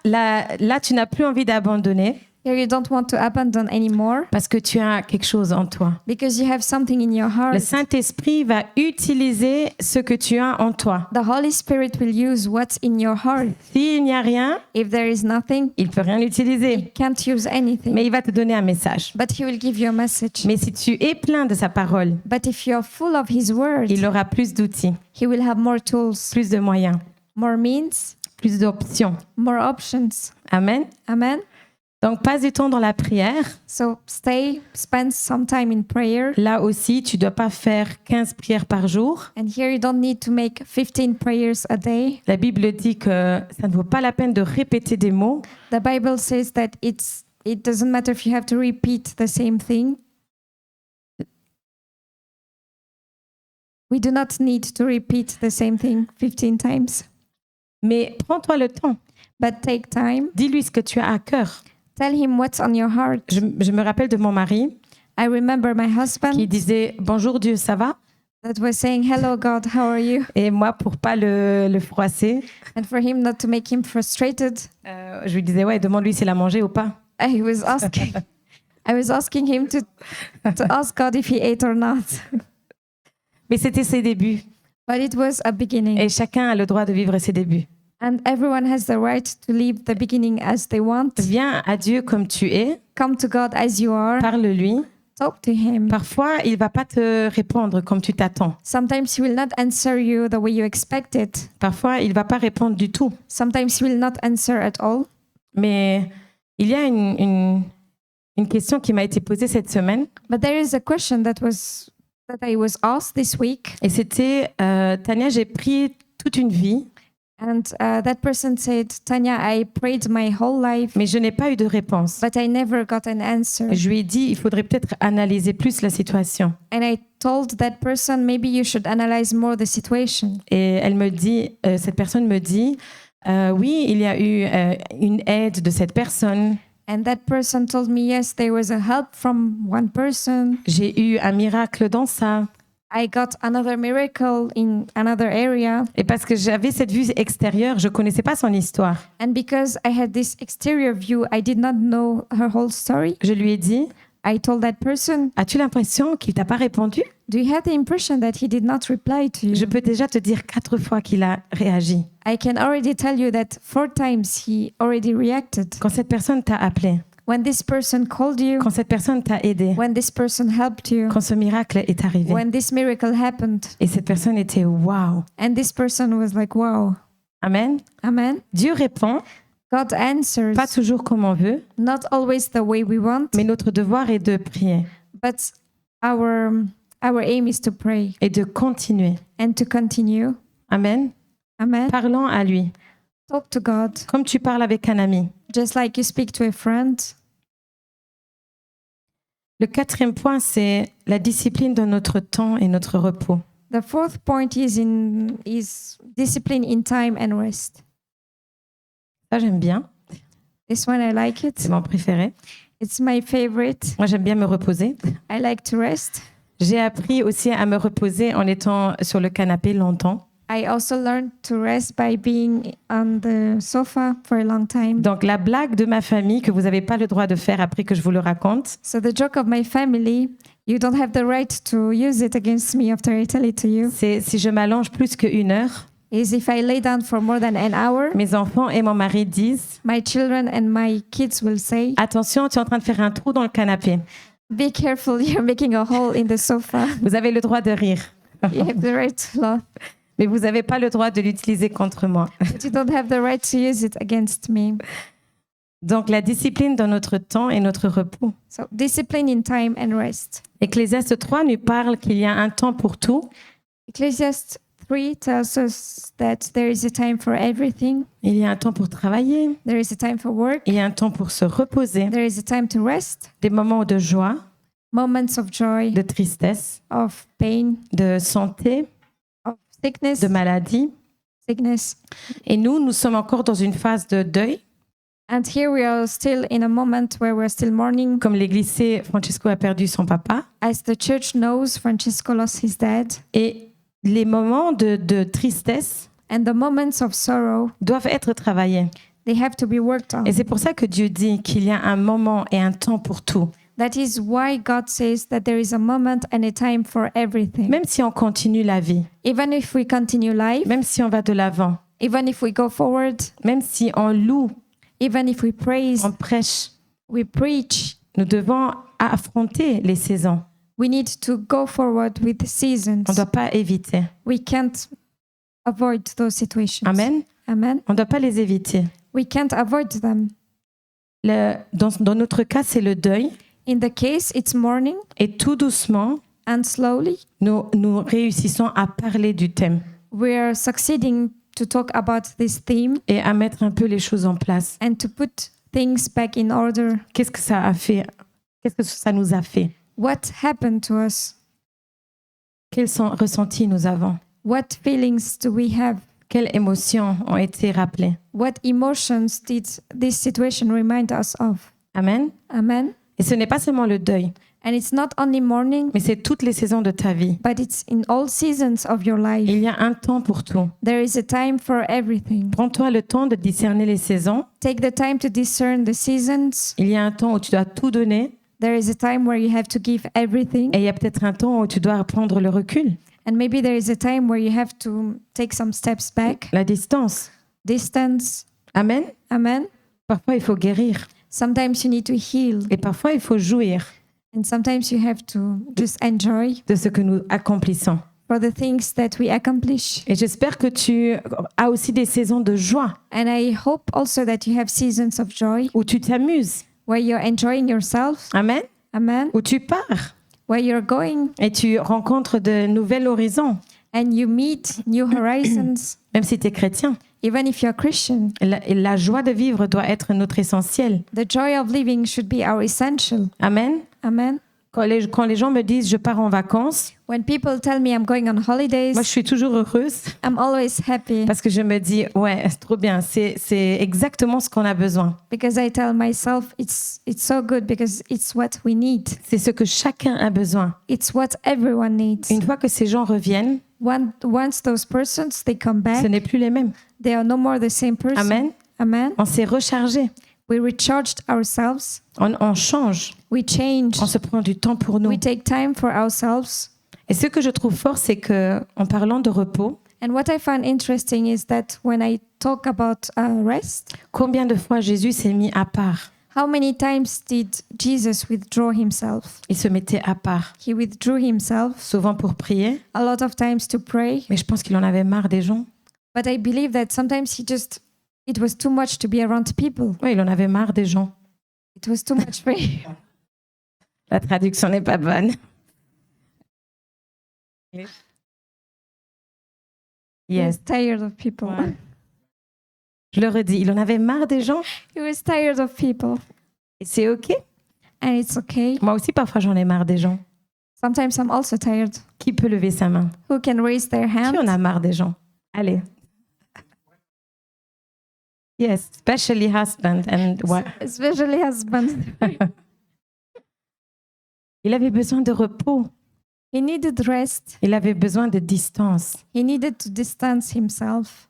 tu n'as plus envie d'abandonner Here you don't want to abandon anymore parce que tu as quelque chose en toi. because you have something in your heart. Le Saint-Esprit va utiliser ce que tu as en toi. The Holy Spirit will use what's in your heart. S'il n'y a rien, If there is nothing, il ne peut rien utiliser. he can't use anything. Mais il va te donner un message. But he will give you a message. Mais si tu es plein de sa parole, But if you're full of his word, il aura plus d'outils, he will have more tools, plus de moyens, more means, plus d'options. more options. Amen. Amen. Donc, passe du temps dans la prière. So spend some time in prayer. Là aussi, tu ne dois pas faire 15 prières par jour. And here you don't need to make 15 prayers a day. La Bible dit que ça ne vaut pas la peine de répéter des mots. The Bible says that it doesn't matter if you have to repeat the same thing. We do not need to repeat the same thing 15 times. Mais prends-toi le temps. But take time. Dis-lui ce que tu as à cœur. Tell him what's on your heart. Je me rappelle de mon mari I remember my qui husband disait « Bonjour Dieu, ça va ?» that was saying, "Hello God, how are you?" Et moi, pour pas le froisser, And for him not to make him frustrated, je lui disais « Ouais, demande-lui s'il a mangé ou pas. I was asking him to ask God if he ate or not. » Mais c'était ses débuts. But it was a beginning. Et chacun a le droit de vivre ses débuts. And everyone has the right to live the beginning as they want. Viens à Dieu comme tu es, Come to God as you are. parle-lui. Talk to him. Parfois, il va pas te répondre comme tu t'attends. Sometimes he will not answer you the way you expect it. Parfois, il va pas répondre du tout. Sometimes he will not answer at all. Mais il y a une question qui m'a été posée cette semaine. But there is a question that I was asked this week. Et c'était, Tania, j'ai prié toute une vie, And that person said, Tanya, I prayed my whole life, mais je n'ai pas eu de réponse. but I never got an answer. Je lui ai dit, il faudrait peut-être analyser plus la situation. And I told that person, maybe you should analyze more the situation. Et elle me dit, cette personne me dit, oui, il y a eu une aide de cette personne. And that person told me, yes, there was a help from one person. J'ai eu un miracle dans ça. I got another miracle in another area. Et parce que j'avais cette vue extérieure, je connaissais pas son histoire. And because I had this exterior view, I did not know her whole story. Je lui ai dit, I told that person, as-tu l'impression qu'il t'a pas répondu? do you have the impression that he did not reply to you? Je peux déjà te dire 4 fois qu'il a réagi. I can already tell you that 4 times he already reacted. Quand cette personne t'a appelé, When this person called you, quand cette personne t'a aidé, when this person helped you, quand ce miracle est arrivé. when this miracle happened, Et cette personne était wow. and this person was like, wow. Amen. Amen. Dieu répond, God answers, pas toujours comme on veut, not always the way we want, mais notre devoir est de prier but our aim is to pray et de continuer. and to continue. Amen. Amen. Parlons à lui, Talk to God, comme tu parles avec un ami. just like you speak to a friend. Le 4e point, c'est la discipline de notre temps et notre repos. The 4th point is discipline in time and rest. Ça, j'aime bien. This one I like C'est it. mon préféré. It's my favorite. Moi, j'aime bien me reposer. I like to rest. J'ai appris aussi à me reposer en étant sur le canapé longtemps. I also learned to rest by being on the sofa for a long time. Donc, la blague de ma famille que vous n'avez pas le droit de faire après que je vous le raconte, So the joke of my family, you don't have the right to use it against me after I tell it to you, c'est si je m'allonge plus qu'1 heure, is if I lay down for more than an hour, mes enfants et mon mari disent my children and my kids will say, « Attention, tu es en train de faire un trou dans le canapé. be careful, you're making a hole in the sofa. Vous avez le droit de rire, You have the right to laugh, mais vous n'avez pas le droit de l'utiliser contre moi. » but you don't have the right to use it against me. Donc, la discipline dans notre temps et notre repos. So discipline in time and rest. Ecclésiaste 3 nous parle qu'il y a un temps pour tout. Ecclesiastes 3 tells us that there is a time for everything. Il y a un temps pour travailler. There is a time for work. Il y a un temps pour se reposer. There is a time to rest. Des moments de joie, moments of joy, de tristesse, of pain, de santé, of sickness, de maladie. Et nous sommes encore dans une phase de deuil. And here we are still in a moment where we're still mourning. Comme l'Église sait, Francesco a perdu son papa. As the church knows, Francesco lost his dad. Et les moments de tristesse And the moments of sorrow, doivent être travaillés. they have to be worked on. Et c'est pour ça que Dieu dit qu'il y a un moment et un temps pour tout. That is why God says that there is a moment and a time for everything. Même si on continue la vie, Even if we continue life, même si on va de l'avant, even if we go forward, même si on loue, even if we praise, on prêche, we preach, nous devons affronter les saisons. we need to go forward with the seasons. On ne doit pas éviter. We can't avoid those situations. Amen. Amen. On ne doit pas les éviter. We can't avoid them. Dans notre cas, c'est le deuil. In the case, it's mourning, Et tout doucement, and slowly nous réussissons à parler du thème we're succeeding to talk about this theme et à mettre un peu les choses en place. and to put things back in order. Qu'est-ce que ça a fait? Qu'est-ce que ça nous a fait? What happened to us? Quels ressentis nous avons? What feelings do we have? Quelles émotions ont été rappelées? What emotions did this situation remind us of? Amen. Amen. Et ce n'est pas seulement le deuil, And it's not only mourning, mais c'est toutes les saisons de ta vie. but it's in all seasons of your life. Il y a un temps pour tout. There is a time for everything. Prends-toi le temps de discerner les saisons. Take the time to discern the seasons. Il y a un temps où tu dois tout donner There is a time where you have to give everything. et il y a peut-être un temps où tu dois prendre le recul, And maybe there is a time where you have to take some steps back. la distance. Distance. Amen. Amen. Parfois, il faut guérir Sometimes you need to heal. et parfois, il faut jouir And sometimes you have to just enjoy de ce que nous accomplissons. for the things that we accomplish. Et j'espère que tu as aussi des saisons de joie And I hope also that you have seasons of joy où tu t'amuses. where you're enjoying yourself. Amen. Amen. Où tu pars Where you're going et tu rencontres de nouveaux horizons, and you meet new horizons, même si tu es chrétien. even if you're Christian. Et la joie de vivre doit être notre essentiel. The joy of living should be our essential. Amen. Amen. Quand les gens me disent je pars en vacances, When people tell me I'm going on holidays, moi je suis toujours heureuse I'm always happy parce que je me dis ouais, c'est trop bien, c'est exactement ce qu'on a besoin. because I tell myself it's so good because it's what we need. C'est ce que chacun a besoin. It's what everyone needs. Une fois que ces gens reviennent, Once those persons they come back, ce n'est plus les mêmes. they are no more the same person. Amen. Amen. On s'est rechargé, We recharged ourselves. on change, We change. on se prend du temps pour nous. We take time for ourselves. Et ce que je trouve fort, c'est que en parlant de repos, And what I find interesting is that when I talk about rest, combien de fois Jésus s'est mis à part? how many times did Jesus withdraw himself? Il se mettait à part, He withdrew himself souvent pour prier, a lot of times to pray, mais je pense qu'il en avait marre des gens. but I believe that sometimes it was too much to be around people. Oui, il en avait marre des gens. It was too much for him. La traduction n'est pas bonne. He Yes. was tired of people. Ouais. Je le redis, il en avait marre des gens He was tired of people. et c'est OK. And it's okay. Moi aussi, parfois, j'en ai marre des gens. Sometimes I'm also tired. Qui peut lever sa main? Who can raise their Qui en hand? a marre des gens? Allez. Yes, especially husband and wife. Especially husband. Il avait besoin de repos. He needed rest. Il avait besoin de distance. He needed to distance himself.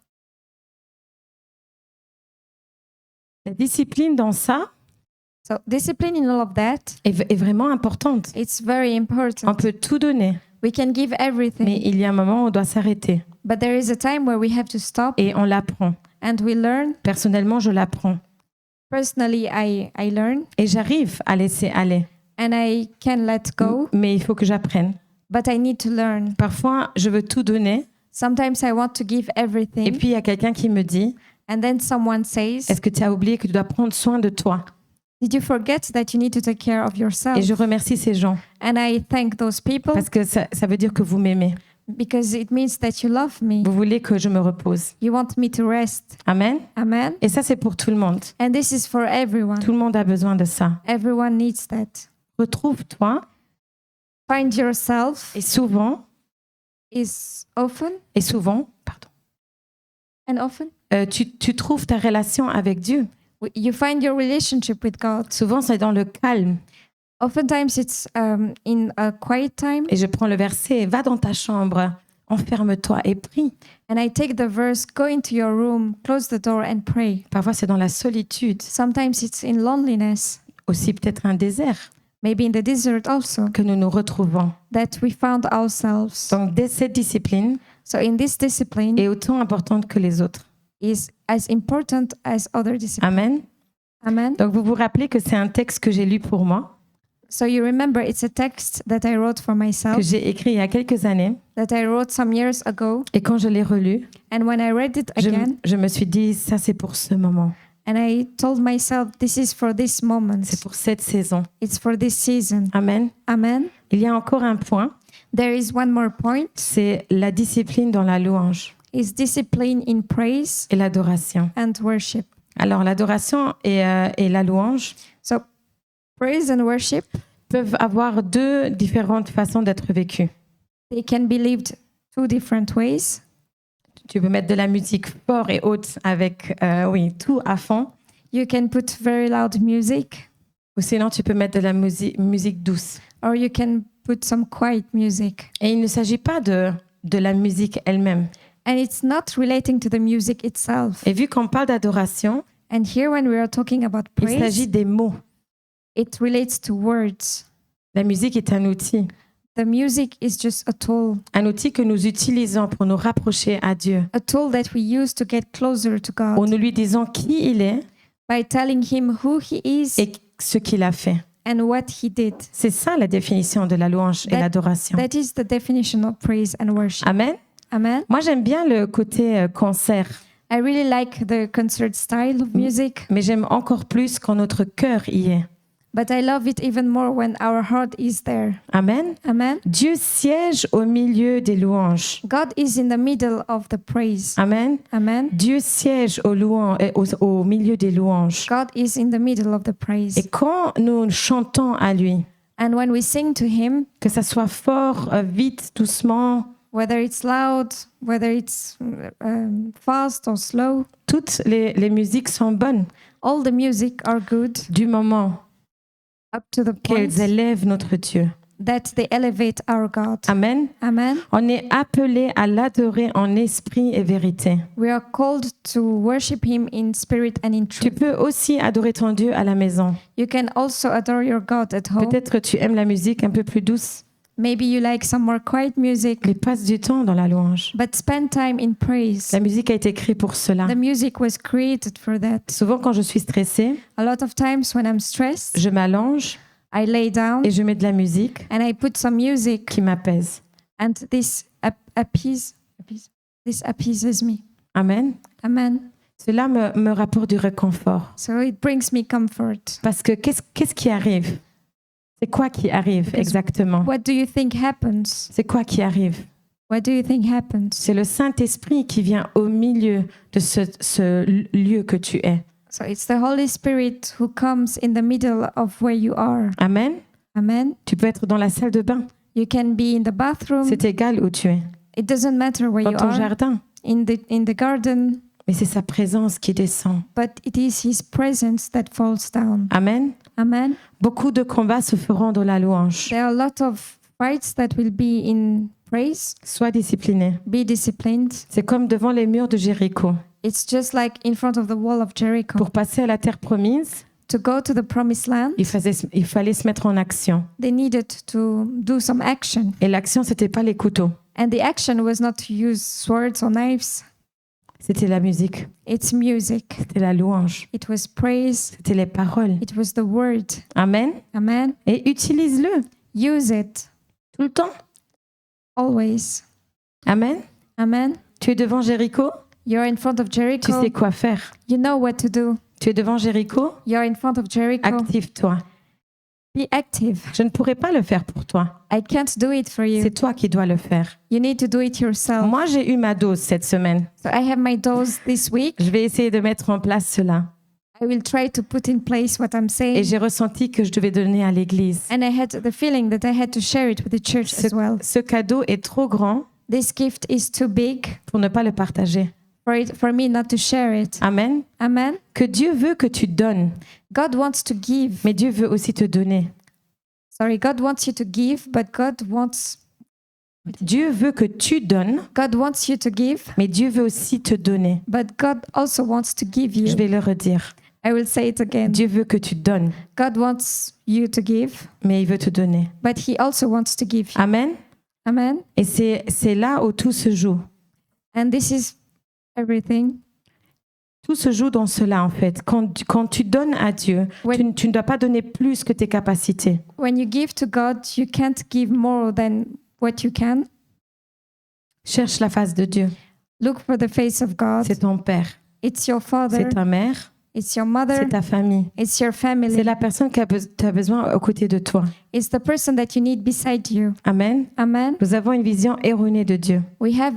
La discipline dans ça So discipline in all of that, est vraiment importante. it's very On important. peut tout donner, We can give mais everything, il y a un moment où on doit s'arrêter but there is a time where we have to stop et on l'apprend. and we learn. Personnellement, je l'apprends Personally, I learn et j'arrive à laisser aller, and I can let go, mais il faut que j'apprenne. but I need to learn. Parfois, je veux tout donner Sometimes I want to give et everything, puis il y a quelqu'un qui me dit and then someone says, est-ce que tu as oublié que tu dois prendre soin de toi? did you forget that you need to take care of yourself? Et je remercie ces gens And I thank those people parce que ça veut dire que vous m'aimez. because it means that you love me. Vous voulez que je me repose. You want me to rest. Amen. Amen. Et ça, c'est pour tout le monde. And this is for everyone. Tout le monde a besoin de ça. Everyone needs that. Retrouve-toi find yourself Et souvent, is often pardon, and often tu trouves ta relation avec Dieu. you find your relationship with God. Souvent, c'est dans le calme. Oftentimes it's in a quiet time, Et je prends le verset, va dans ta chambre, enferme-toi et prie. and I take the verse, go into your room, close the door and pray. Parfois, c'est dans la solitude, Sometimes it's in loneliness, aussi peut-être un désert, maybe in the desert also, que nous nous retrouvons. that we found ourselves. Donc, cette discipline So in this discipline est autant importante que les autres. is as important as other disciplines. Amen. Amen. Donc, vous vous rappelez que c'est un texte que j'ai lu pour moi, So you remember it's a text that I wrote for que myself, j'ai écrit il y a quelques années. that I wrote some years ago. Et quand je l'ai relu, And when I read it again, je me suis dit, ça c'est pour ce moment, and I told myself, this is for this moment. c'est pour cette saison. It's for this season. Amen. Amen. Il y a encore un point, There is one more point, c'est la discipline dans la louange is discipline in praise et l'adoration. and worship. Alors, l'adoration et la louange So praise and worship, peuvent avoir deux différentes façons d'être vécues. they can be lived two different ways. Tu peux mettre de la musique fort et haute avec, tout à fond. You can put very loud music, Ou sinon, tu peux mettre de la musique douce. or you can put some quiet music. Et il ne s'agit pas de la musique elle-même. And it's not relating to the music itself. Et vu qu'on parle d'adoration, And here when we are talking about il s'agit praise, des mots. it relates to words. La musique est un outil. The music is just Un outil que nous utilisons pour nous rapprocher à Dieu. a tool that we use to get closer to En God nous lui disant qui il est by telling him who he is et ce qu'il a fait. and what he did. C'est ça la définition de la louange et That- l'adoration. That is the definition of praise and worship. Amen. Amen. Moi, j'aime bien le côté concert, I really like the concert style of music, mais j'aime encore plus quand notre cœur y est. but I love it even more when our heart is there. Amen. Amen. Dieu siège au milieu des louanges. God is in the middle of the praise. Amen. Amen. Dieu siège au milieu des louanges. God is in the middle of the praise. Et quand nous chantons à lui, And when we sing to him, que ça soit fort, vite, doucement, whether it's loud, whether it's fast or slow, toutes les musiques sont bonnes all the music are good du moment up to the point qu'elles élèvent notre Dieu. that they elevate our God. Amen. Amen. On est appelé à l'adorer en esprit et vérité. We are called to worship him in spirit and in Tu truth. peux aussi adorer ton Dieu à la maison. You can also adore your God at home. Peut-être que tu aimes la musique un peu plus douce, Maybe you like some more quiet music, mais passe du temps dans la louange. but spend time in praise. La musique a été créée pour cela. The music was created for that. Souvent, quand je suis stressée, A lot of times when I'm stressed, je m'allonge I lay down et je mets de la musique and I put some music, qui m'apaise. and this appeases me. Amen. Amen. Cela me rapporte du réconfort. So it brings me comfort. Parce que qu'est-ce qui arrive? C'est quoi qui arrive exactement? What do you think happens? C'est quoi qui arrive? What do you think happens? C'est le Saint-Esprit qui vient au milieu de ce lieu que tu es. So it's the Holy Spirit who comes in the middle of where you are. Amen. Amen. Tu peux être dans la salle de bain. You can be in the bathroom. C'est égal où tu es. It doesn't matter where Dans you ton are. jardin. In the garden, Mais c'est sa présence qui descend. but it is his presence that falls down. Amen. Amen. Beaucoup de combats se feront dans la louange. There are a lot of fights that will be in praise. Sois discipliné. Be disciplined. C'est comme devant les murs de Jéricho. It's just like in front of the wall of Jericho. Pour passer à la terre promise, To go to the promised land, il fallait se mettre en action. they needed to do some action. Et l'action, c'était pas les couteaux. And the action was not to use swords or knives. C'était la musique. It's music. C'était la louange. It was praise. C'était les paroles. It was the word. Amen. Amen. Et utilise-le Use it tout le temps. always. Amen. Amen. Tu es devant Jéricho, You're in front of tu Jericho. sais quoi faire. You know what to do. Tu es devant Jéricho, You're in front of Jericho. active-toi. Be active. Je ne pourrai pas le faire pour toi. I can't do it for you. C'est toi qui dois le faire. You need to do it yourself. Moi, j'ai eu ma dose cette semaine. So I have my dose this week. Je vais essayer de mettre en place cela. I will try to put in place what I'm Et saying. j'ai ressenti que je devais donner à l'Église. And I had the feeling that I had to share it with the church as well. Ce cadeau est trop grand This gift is too big pour ne pas le partager. for me not to share it. Amen. Amen. Que Dieu veut que tu donnes, God wants to give. mais Dieu veut aussi te donner. God wants you to give, but Dieu veut que tu donnes, God wants you to give, mais Dieu veut aussi te donner. but God also wants to give you. Je vais le redire. I will say it again. Dieu veut que tu donnes, God wants you to give, mais il veut te donner. but He also wants to give you. Amen. Amen. Et c'est là où tout se joue. And this is everything. Tout se joue dans cela, en fait. Quand tu donnes à Dieu, tu ne dois pas donner plus que tes capacités. When you give to God, you can't give more than what you can. Cherche la face de Dieu. Look for the face of God. C'est ton père, It's your father. c'est ta mère, It's your mother. c'est ta famille. It's your family. C'est la personne que tu as besoin aux côtés de toi. It's the person that you need beside you. Amen. Amen. Nous avons une vision erronée de Dieu. We have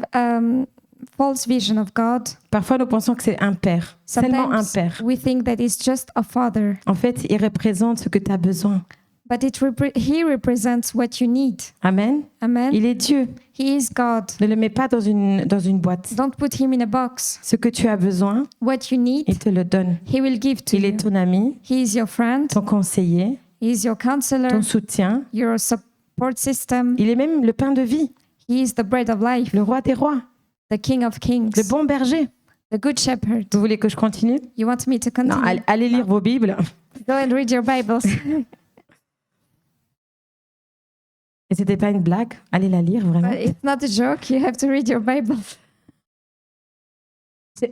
false vision of God. Parfois, nous pensons que c'est un père, seulement un Sometimes père. we think that it's just a father, En fait, il représente ce que tu as besoin. but he represents what you need. Amen. Amen. Il est Dieu. He is God. Ne le mets pas dans une boîte. Don't put him in a box. Ce que tu as besoin, What you need, il te le donne. he will give to Il you. est ton ami, He is your friend. ton conseiller, He is your counselor, ton soutien. your support system. Il est même le pain de vie, He is the bread of life, le roi des rois, the King of kings, le bon berger. the good shepherd. Vous voulez que je continue? You want me to Non, continue? allez lire vos Bibles. Go and read your Bibles. Et c'était pas une blague. Allez la lire vraiment. But it's not a joke. You have to read your Bible.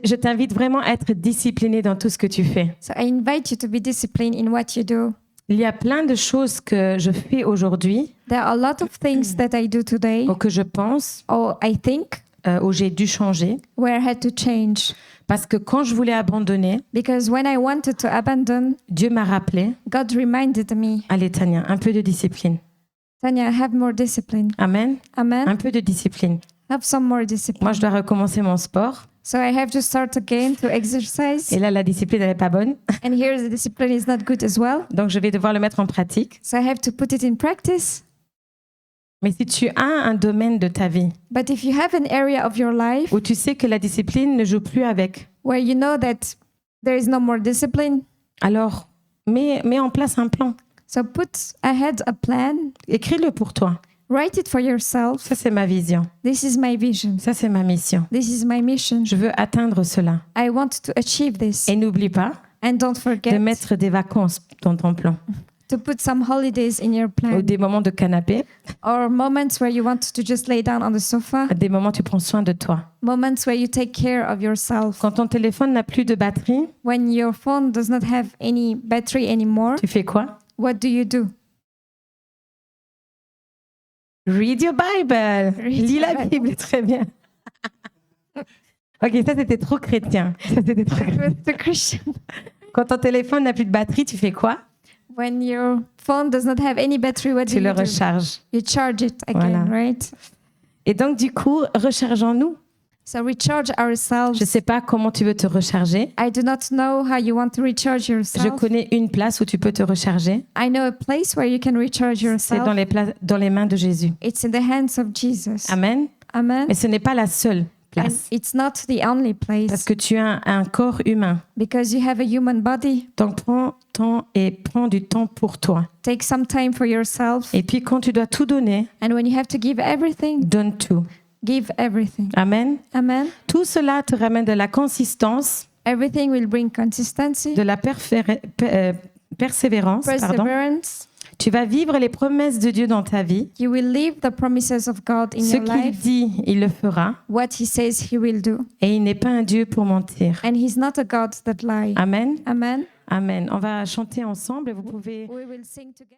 Je t'invite vraiment à être discipliné dans tout ce que tu fais. So I invite you to be disciplined in what you do. Il y a plein de choses que je fais aujourd'hui, There are a lot of things that I do today, ou que je pense, or I think, où j'ai dû changer. where I had to change. Parce que quand je voulais abandonner, Because when I wanted to abandon, Dieu m'a rappelé, God reminded me, allez Tania, un peu de discipline. Tanya, have more discipline. Amen. Amen. Un peu de discipline. Have some more discipline. Moi, je dois recommencer mon sport. So I have to start again to exercise. Et là, la discipline, elle n'est pas bonne. And here the discipline is not good as well. Donc, je vais devoir le mettre en pratique. So I have to put it in practice. Mais si tu as un domaine de ta vie But if you have an area of your life où tu sais que la discipline ne joue plus avec, where you know that there is no more discipline, alors mets en place un plan. so put ahead a plan. Écris-le pour toi. Write it for yourself. Ça, c'est ma vision. This is my vision. Ça, c'est ma mission. This is my mission. Je veux atteindre cela. I want to achieve this. Et n'oublie pas And don't de forget mettre des vacances dans ton plan. to put some holidays in your Ou plan. des moments de canapé, Or moments where you want to just lay down on the sofa. des moments où tu prends soin de toi. Moments where you take care of yourself. Quand ton téléphone n'a plus de batterie, When your phone does not have any battery anymore, tu fais quoi? what do you do? Read your Bible. Lis your la Bible. Bible, très bien. Ok, ça c'était trop chrétien. Ça, c'était trop... The Christian. Quand ton téléphone n'a plus de batterie, tu fais quoi? When your phone does not have any battery, what do Tu le you do? recharges. You charge it again, Voilà. right? Et donc du coup, rechargeons-nous. So recharge ourselves. Je ne sais pas comment tu veux te recharger. I do not know how you want to recharge Je yourself. connais une place où tu peux te recharger. I know a place where you can recharge C'est yourself. dans les mains de Jésus. It's in the hands of Jesus. Amen. Amen. Mais ce n'est pas la seule And place. it's not the only Parce place que tu as un corps humain. because you have a human body. Donc prends du temps pour toi. Take some time for yourself. Et puis quand tu dois tout donner, And when you have to give everything, donne tout. give everything. Amen. Amen. Tout cela te ramène de la consistance, Everything will bring consistency, de la persévérance. Pardon. perseverance. Tu vas vivre les promesses de Dieu dans ta vie. You will live the promises of God in Ce your qu'il life. dit, il le fera. What He says He will do. Et il n'est pas un Dieu pour mentir. And He's not a God that lies. Amen. Amen. Amen. On va chanter ensemble. Vous pouvez... We will sing together.